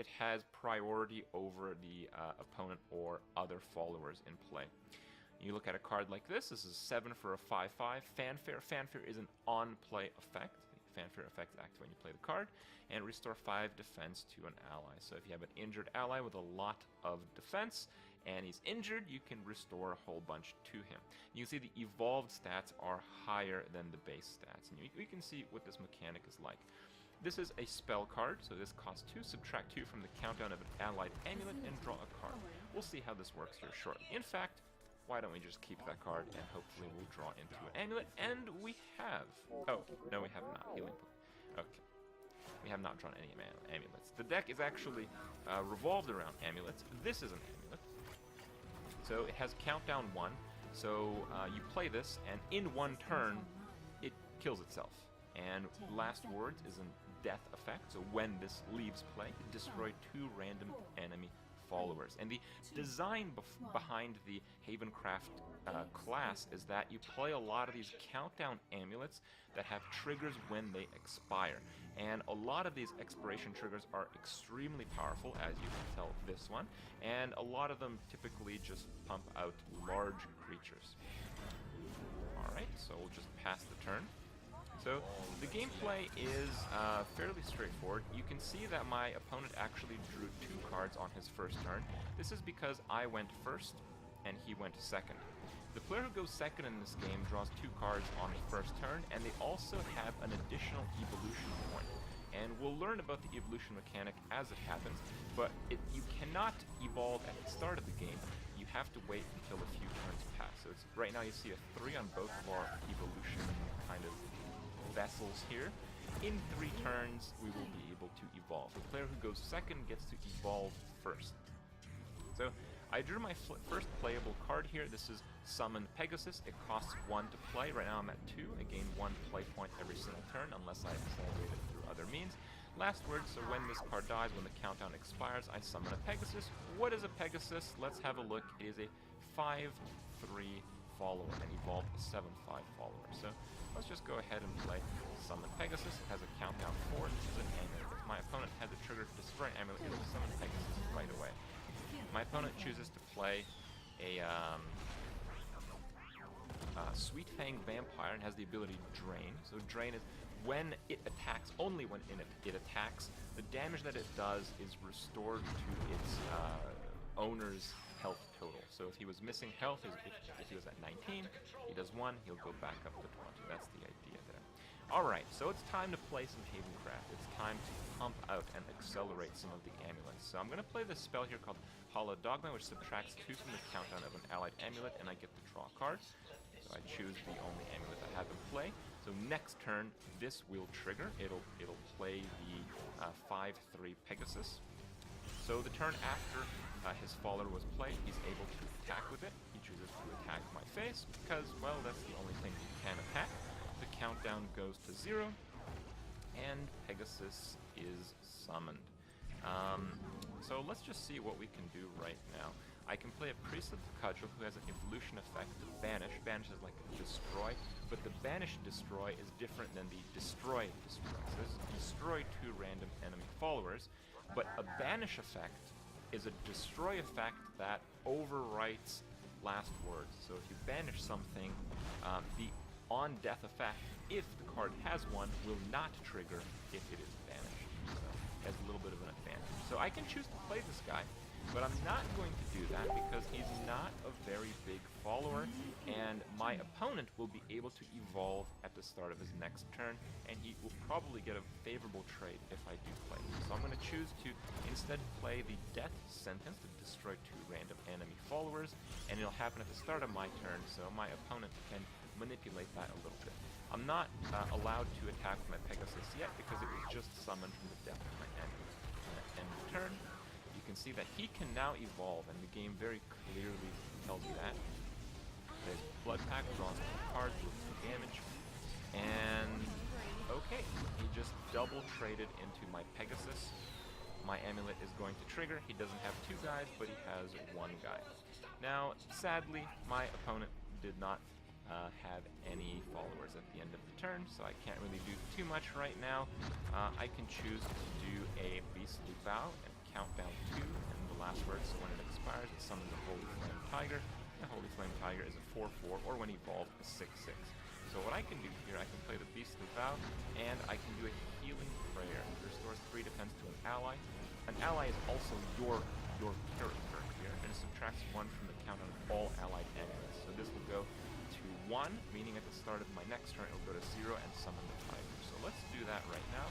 it has priority over the opponent or other followers in play. You look at a card like this. This is 7 for a 5/5. Fanfare. Fanfare is an on-play effect. The fanfare effect activates when you play the card, and restore 5 defense to an ally. So if you have an injured ally with a lot of defense, and he's injured, you can restore a whole bunch to him. You can see the evolved stats are higher than the base stats, and you can see what this mechanic is like. This is a spell card, so this costs 2, subtract 2 from the countdown of an allied amulet, and draw a card. We'll see how this works here shortly. In fact, why don't we just keep that card, and hopefully we'll draw into an amulet, and we have... Oh, no we have not. Healing Pool. Okay. We have not drawn any amulets. The deck is actually revolved around amulets. This is an amulet. So it has countdown 1, so you play this, and in one turn, it kills itself. And Last Words is a death effect, so when this leaves play, it destroys 2 random enemy followers. And the design behind the Havencraft class is that you play a lot of these countdown amulets that have triggers when they expire. And a lot of these expiration triggers are extremely powerful, as you can tell this one, and a lot of them typically just pump out large creatures. Alright, so we'll just pass the turn. So the gameplay is fairly straightforward. You can see that my opponent actually drew 2 cards on his first turn. This is because I went first and he went second. The player who goes second in this game draws 2 cards on his first turn, and they also have an additional evolution point. And we'll learn about the evolution mechanic as it happens, but you cannot evolve at the start of the game. You have to wait until a few turns pass. So right now you see a 3 on both of our evolution kind of vessels here. In 3 turns, we will be able to evolve. The player who goes second gets to evolve first. So I drew my first playable card here. This is Summon Pegasus. It costs 1 to play. Right now I'm at 2. I gain 1 play point every single turn, unless I accelerate it through other means. Last word, so when this card dies, when the countdown expires, I summon a Pegasus. What is a Pegasus? Let's have a look. It is a 5/3 follower and evolve a 7/5 follower. So let's just go ahead and play Summon Pegasus. It has a countdown 4. This is an amulet. If my opponent has a trigger to destroy an amulet, it will summon Pegasus right away. My opponent chooses to play a Sweet Fang Vampire and has the ability Drain. So Drain is when it attacks, only when it attacks, the damage that it does is restored to its owner's health total. So if he was missing health, if he was at 19, he does 1, he'll go back up to 20. That's the idea there. Alright, so it's time to play some Havencraft. It's time to pump out and accelerate some of the amulets. So I'm going to play this spell here called Hollow Dogma, which subtracts 2 from the countdown of an allied amulet, and I get to draw a card. So I choose the only amulet I have in play. So next turn, this will trigger. It'll play the 5/3 Pegasus. So the turn after his follower was played, he's able to attack with it. He chooses to attack my face because, well, that's the only thing he can attack. The countdown goes to 0, and Pegasus is summoned. So let's just see what we can do right now. I can play a Priest of the Cudgel who has an evolution effect to Banish. Banish is like Destroy, but the Banish Destroy is different than the Destroy Destroy. So this is destroy 2 random enemy followers, but a Banish effect is a Destroy effect that overwrites Last Words. So if you banish something, the on-death effect, if the card has one, will not trigger if it is banished. So it has a little bit of an advantage. So I can choose to play this guy, but I'm not going to do that because he's not a very big follower, and my opponent will be able to evolve at the start of his next turn, and he will probably get a favorable trade if I do play him. So I'm going to choose to instead play the Death Sentence to destroy 2 random enemy followers, and it'll happen at the start of my turn, so my opponent can manipulate that a little bit. I'm not allowed to attack with my Pegasus yet because it was just summoned from the depth of my amulet. End of turn. You can see that he can now evolve, and the game very clearly tells you that. There's Blood Pack, draws 2 cards, deals 2 damage, and okay, he just double traded into my Pegasus. My amulet is going to trigger. He doesn't have 2 guys, but he has 1 guy. Now, sadly, my opponent did not have any followers at the end of the turn, so I can't really do too much right now. I can choose to do a Beastly Bow and countdown 2, and the last word, so when it expires, it summons a Holy Flame Tiger. The Holy Flame Tiger is a 4/4, or when evolved, a 6/6. So what I can do here, I can play the Beast of Vow, and I can do a Healing Prayer. It restores 3 defense to an ally. An ally is also your character here, and it subtracts 1 from the count of all allied enemies. So this will go to 1, meaning at the start of my next turn, it will go to 0 and summon the Tiger. So let's do that right now.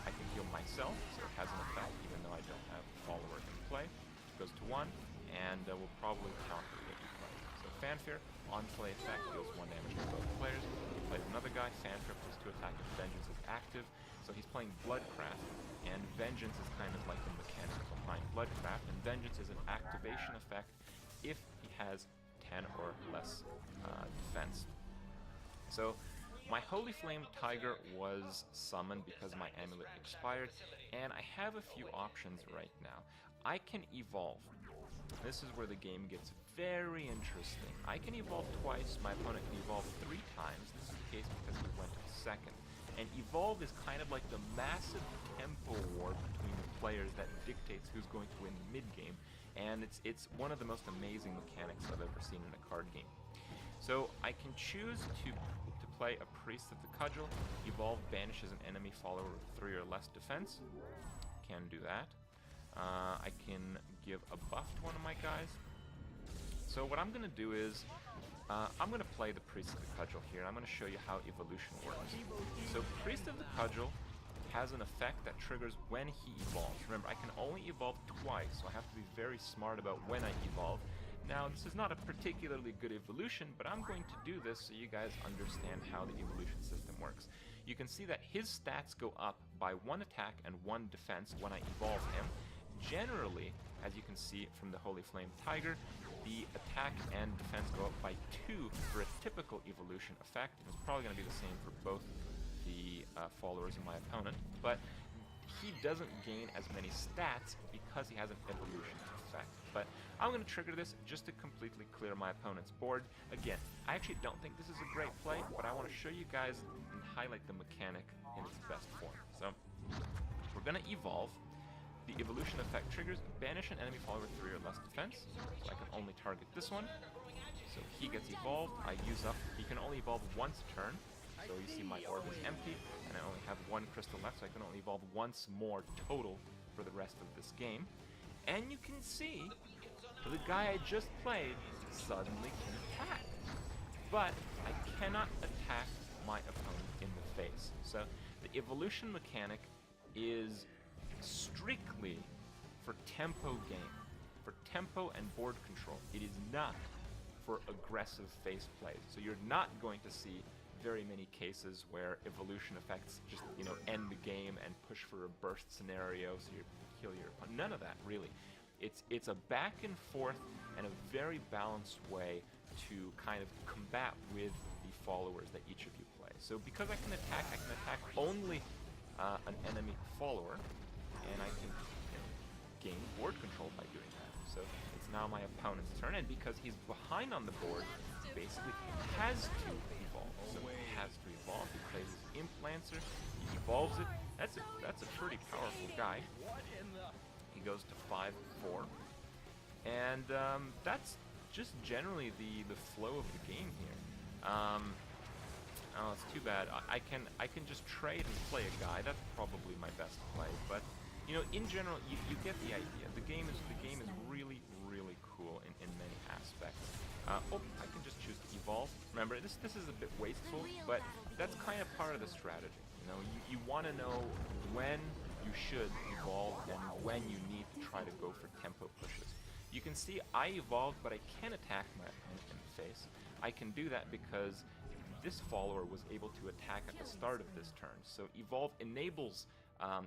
I can heal myself, so it has an effect, even though I don't have a follower in play. It goes to 1, and we'll probably counter what you play. So Fanfare, on play effect, deals 1 damage to both players. He plays another guy, Fanfare plus 2 attack if Vengeance is active. So he's playing Bloodcraft, and Vengeance is kind of like the mechanic behind Bloodcraft, and Vengeance is an activation effect if he has 10 or less defense. So my Holy Flame Tiger was summoned because my amulet expired, and I have a few options right now. I can evolve. This is where the game gets very interesting. I can evolve twice, my opponent can evolve 3 times. This is the case because he went second. And evolve is kind of like the massive tempo war between the players that dictates who's going to win mid-game, and it's one of the most amazing mechanics I've ever seen in a card game. So I can choose to play a Priest of the Cudgel. Evolve banishes an enemy follower with 3 or less defense. Can do that. I can give a buff to one of my guys. So what I'm going to do is, I'm going to play the Priest of the Cudgel here. I'm going to show you how evolution works. So Priest of the Cudgel has an effect that triggers when he evolves. Remember, I can only evolve twice, so I have to be very smart about when I evolve. Now, this is not a particularly good evolution, but I'm going to do this so you guys understand how the evolution system works. You can see that his stats go up by 1 attack and 1 defense when I evolve him. Generally, as you can see from the Holy Flame Tiger, the attack and defense go up by 2 for a typical evolution effect. It's probably going to be the same for both the followers of my opponent, but he doesn't gain as many stats because he has an evolution effect. But I'm going to trigger this just to completely clear my opponent's board. Again, I actually don't think this is a great play, but I want to show you guys and highlight the mechanic in its best form. So we're going to evolve. The evolution effect triggers banish an enemy follower with 3 or less defense. So I can only target this one. So he gets evolved. I use up. He can only evolve once a turn. So you see my orb is empty, and I only have 1 crystal left, so I can only evolve once more total for the rest of this game. And you can see the guy I just played suddenly can attack. But I cannot attack my opponent in the face. So the evolution mechanic is strictly for tempo game, for tempo and board control. It is not for aggressive face plays. So you're not going to see very many cases where evolution effects just, end the game and push for a burst scenario so you kill your opponent. None of that, really. It's a back and forth and a very balanced way to kind of combat with the followers that each of you play. So because I can attack only an enemy follower, and I can gain board control by doing that. So it's now my opponent's turn, and because he's behind on the board, he basically has to evolve. So he has to evolve. He plays his Implancer, he evolves it. That's a pretty powerful guy. He goes to 5/4, and that's just generally the flow of the game here. Oh, it's too bad. I can just trade and play a guy. That's probably my best play. But in general, you get the idea. The game is really cool in many aspects. I can just choose to evolve. Remember, this is a bit wasteful, but that's kind of part of the strategy. You want to know when you should evolve and when you need to try to go for tempo pushes. You can see I evolved, but I can attack my opponent in the face. I can do that because this follower was able to attack at the start of this turn. So evolve enables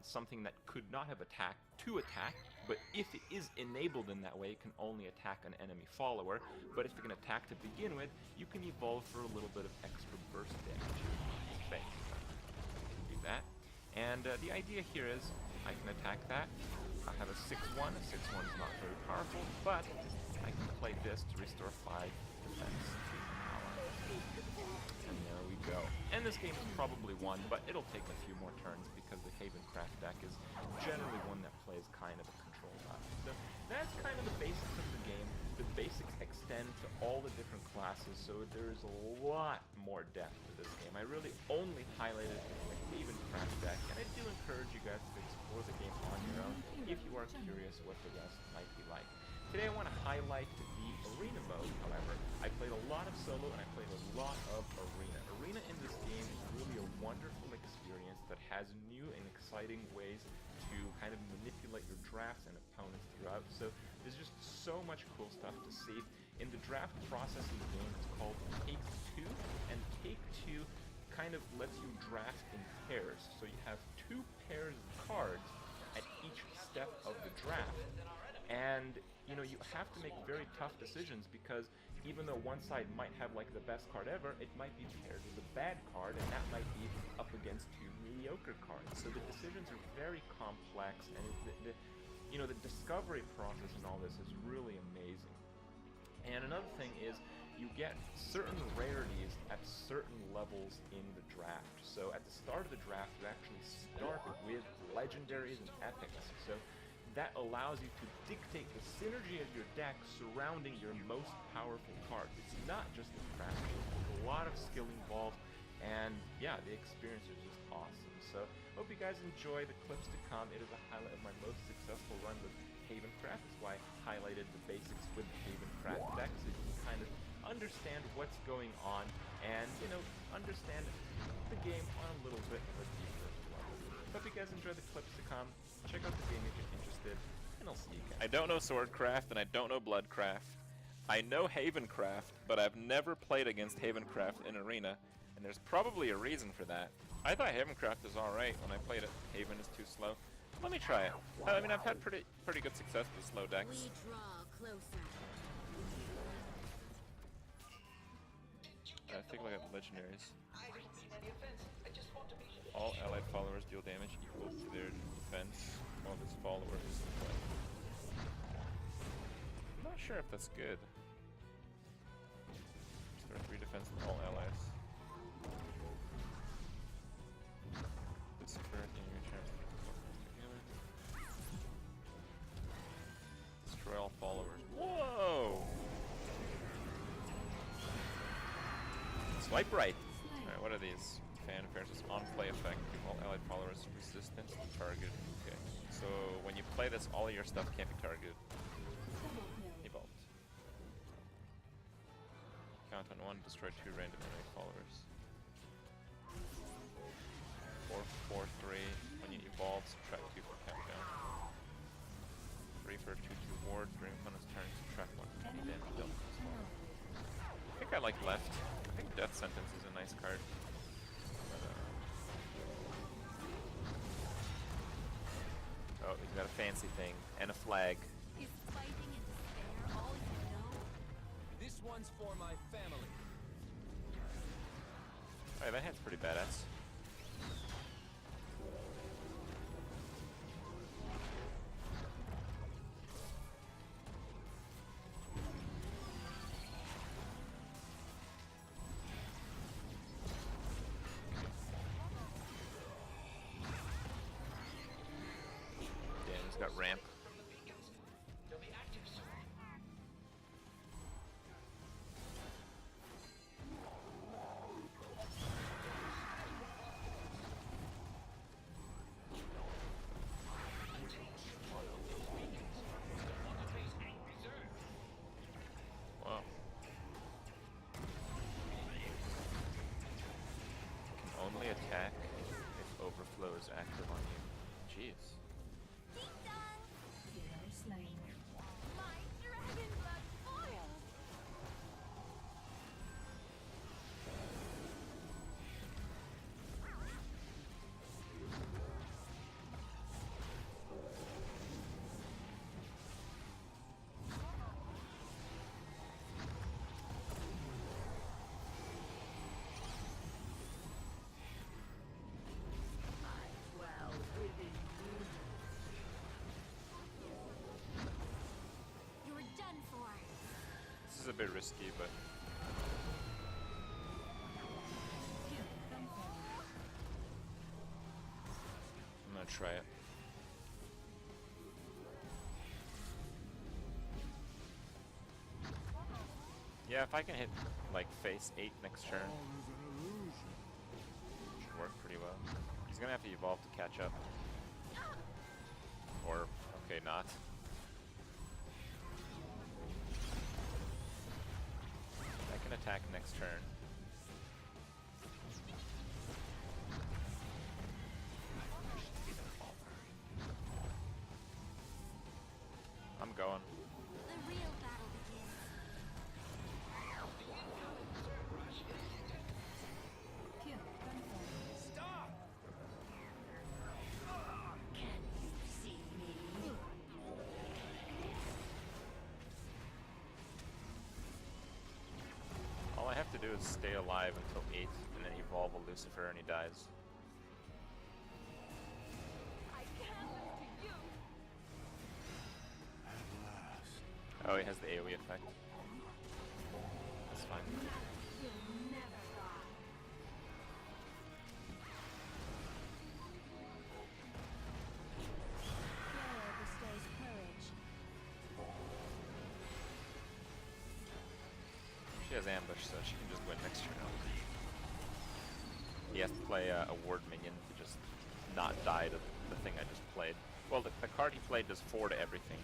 something that could not have attacked to attack, but if it is enabled in that way, it can only attack an enemy follower. But if it can attack to begin with, you can evolve for a little bit of extra burst damage on his face. You can do that. And the idea here is I can attack that. I have a 6/1. A 6/1 is not very powerful, but I can play this to restore 5 defense. And there we go. And this game is probably won, but it'll take a few more turns because the Havencraft deck is generally one that plays kind of a control that's kind of the basics of the game. The basics extend to all the different classes, so there's a lot more depth to this game. I really only highlighted the Haven Craft deck, and I do encourage you guys to explore the game on your own if you are curious what the rest might be like. Today I want to highlight the Arena mode, however. I played a lot of solo and I played a lot of Arena. Arena in this game is really a wonderful experience that has new and exciting ways to kind of manipulate your drafts and opponents throughout. So there's just so much cool stuff to see. In the draft process in the game, it's called Take 2, and Take 2 kind of lets you draft in pairs. So you have 2 pairs of cards at each step of the draft. And you know, you have to make very tough decisions because even though one side might have like the best card ever, it might be paired with a bad card, and that might be up against 2 mediocre cards. So the decisions are very complex, and you know, the discovery process in all this is really amazing. And another thing is, you get certain rarities at certain levels in the draft. So at the start of the draft, you actually start with legendaries and epics. So that allows you to dictate the synergy of your deck surrounding your most powerful cards. It's not just the craft, there's a lot of skill involved, and yeah, the experience is just awesome. So, hope you guys enjoy the clips to come. It is a highlight of my most successful run with Haven Craft. That's why I highlighted the basics with the Haven Craft deck, so you can kind of understand what's going on, and, you know, understand the game on a little bit of a deeper level. Hope you guys enjoy the clips to come. Check out the game if you're interested, and I'll see you guys. I don't know Swordcraft, and I don't know Bloodcraft. I know Havencraft, but I've never played against Havencraft in Arena, and there's probably a reason for that. I thought Havencraft was alright when I played it. Haven is too slow. Let me try it. I mean, I've had pretty good success with slow decks. We draw closer. Take a look at the legendaries. All allied followers deal damage equal to their defense of its followers. I'm not sure if that's good. Restore 3 defense to all allies. This current enemy chance to destroy all followers. Whoa! Swipe right! Alright, what are these? Fanfares is on-play effect. Give all allied followers resistance to target. Okay. So when you play this, all of your stuff can't be targeted. Evolved. Count on 1, destroy 2 random enemy followers. 4, 4, 3. When you evolve, subtract 2 for countdown. 3 for 2, 2 ward. During opponent's turn, subtract 1 for any damage dealt. I think I like left. I think Death Sentence is a nice card. Oh, he's got a fancy thing and a flag. Is fighting and despair all you know? This one's for my family. Alright, that hand's pretty badass. Got ramp. Wow. Can only attack if overflow is active on you. Jeez. My dragon blood boils. This is a bit risky, but I'm gonna try it. Yeah, if I can hit like face 8 next turn, should work pretty well. He's gonna have to evolve to catch up. Or, okay, not. I can attack next turn. I'm going. The real battle begins. Kill confirmed. Stop! Can you see me? All I have to do is stay alive until 8 and then evolve a Lucifer and he dies. I can't lose to you. Oh, he has the AoE effect. That's fine. You'll never die. Prayer bestows courage. She has ambush, so she can just win next turn. He has to play a ward minion to just not die to the thing I just played. Well, the card he played does 4 to everything,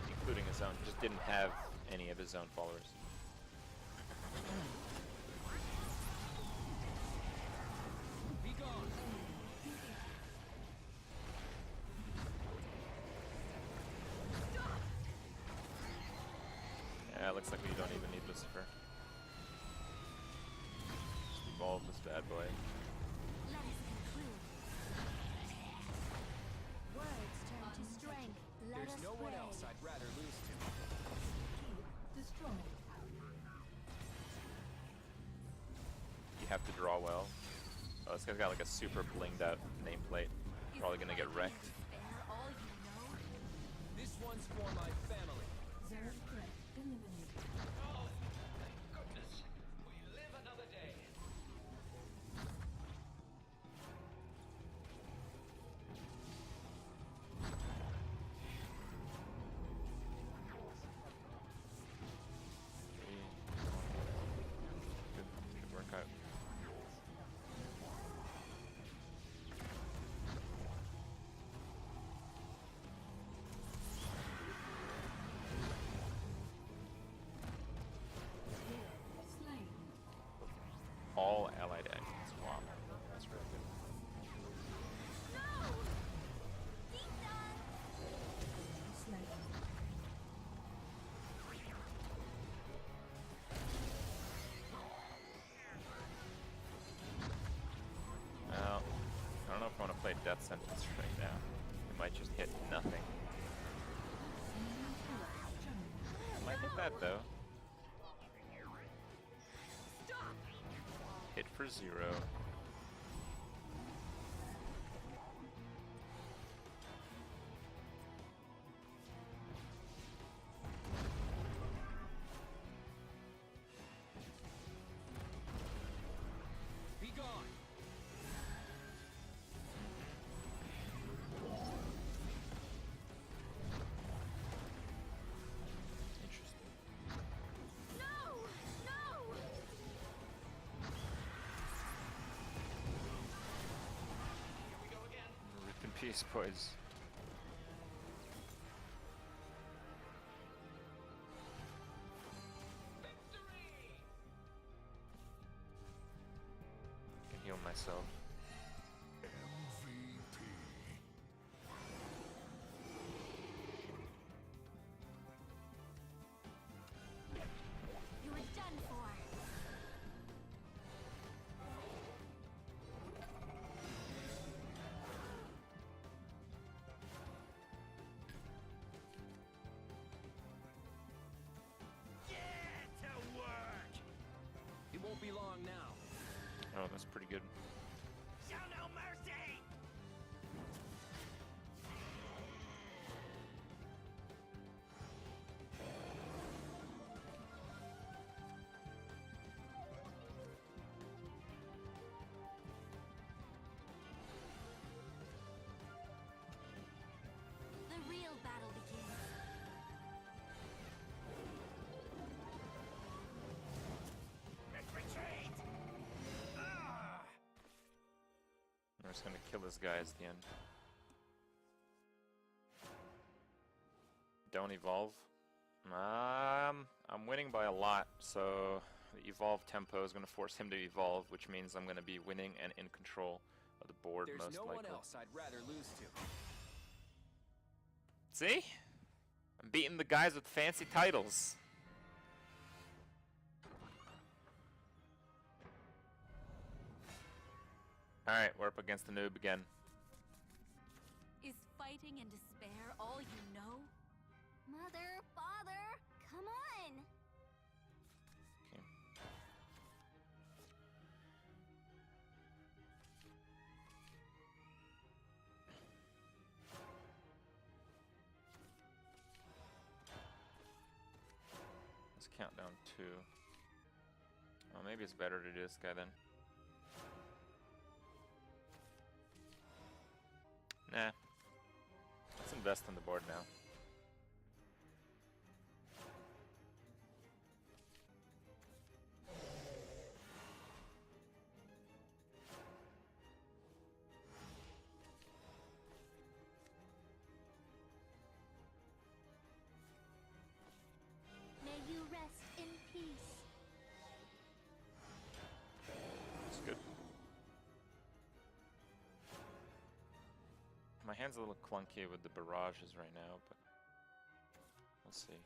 including his own. He just didn't have any of his own followers. Be gone! Yeah, it looks like we don't even need Lucifer. Just evolve this bad boy. Let us conclude. Words turn to strength. Let There's us no one pray. else I'd rather lose to. Destroyed. You have to draw well. Oh, this guy's got like a super blinged out nameplate. Probably gonna get wrecked. Spare all you know. This one's for my family. Zerg threat eliminated. Goodness, we live another day. Good. Should work out. Slain. All allied actions. Wow. That's really good. No! He's done! Slain. Well, I don't know if I want to play Death Sentence right now. It might just hit nothing. I might hit that though. Stop! Hit for 0. Be gone! Interesting. No! No! Rip in peace, boys. I can heal myself. You are done for. It won't be long now. Oh, that's pretty good. Show no mercy! The real battle begins. We're just gonna kill this guy at the end. Don't evolve. I'm winning by a lot, so the evolve tempo is gonna force him to evolve, which means I'm gonna be winning and in control of the board There's most no likely. one else I'd rather lose to. See? I'm beating the guys with fancy titles. Alright, we're up against the noob again. Is fighting and despair all you know? Mother, father, come on! Okay. Let's count down 2. Well, maybe it's better to do this guy then. Nah. Let's invest on the board now. May you rest in peace. It's good. My hand's a little clunky with the barrages right now, but we'll see.